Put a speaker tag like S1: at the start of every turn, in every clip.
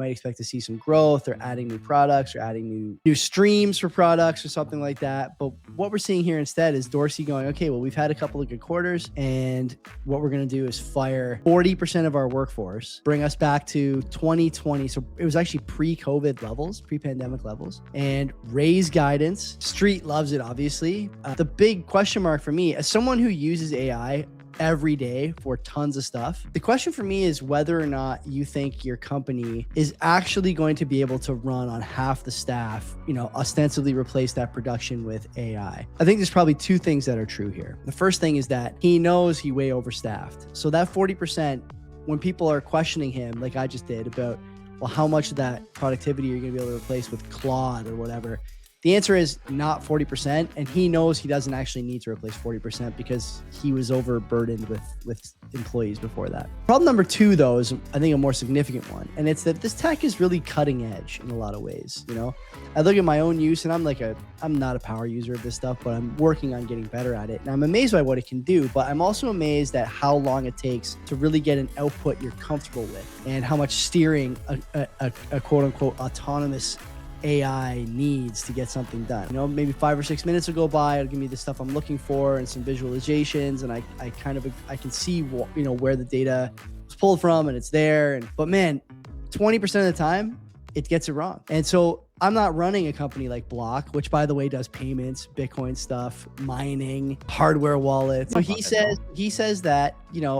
S1: might expect to see some growth or adding new products or adding new streams for products or something like that. But what we're seeing here instead is Dorsey going, okay, well, we've had a couple of good quarters, and what we're going to do is fire 40% of our workforce, bring us back to 2020. So it was actually pre-COVID levels, pre-pandemic levels, and raise guidance. Street loves it, obviously. The big question mark for me, as someone who uses AI every day for tons of stuff, the question for me is whether or not you think your company is actually going to be able to run on half the staff, ostensibly replace that production with AI. I think there's probably two things that are true here. The first thing is that he knows he way overstaffed. So that 40%, when people are questioning him, like I just did, about, well, how much of that productivity are you going to be able to replace with Claude or whatever? The answer is not 40%, and he knows he doesn't actually need to replace 40% because he was overburdened with employees before that. Problem number two, though, is I think a more significant one, and it's that this tech is really cutting edge in a lot of ways. I look at my own use, and I'm not a power user of this stuff, but I'm working on getting better at it, and I'm amazed by what it can do. But I'm also amazed at how long it takes to really get an output you're comfortable with, and how much steering a quote unquote autonomous AI needs to get something done. Maybe 5 or 6 minutes will go by, it'll give me the stuff I'm looking for and some visualizations, and I can see where the data was pulled from, and it's there. But man, 20% of the time it gets it wrong. And so I'm not running a company like Block, which, by the way, does payments, Bitcoin stuff, mining, hardware wallets. So he says that,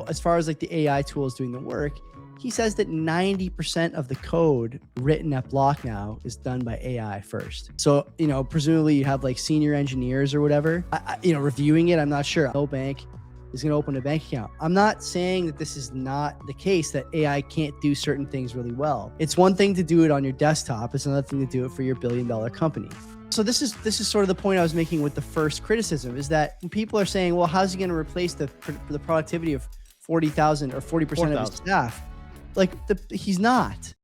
S1: as far as like the AI tools doing the work, he says that 90% of the code written at Block now is done by AI first. So, presumably you have like senior engineers or whatever, reviewing it. I'm not sure. No bank is going to open a bank account. I'm not saying that this is not the case, that AI can't do certain things really well. It's one thing to do it on your desktop. It's another thing to do it for your billion-dollar company. So this is sort of the point I was making with the first criticism, is that when people are saying, well, how's he going to replace the productivity of 40,000 or 40% of his staff? He's not.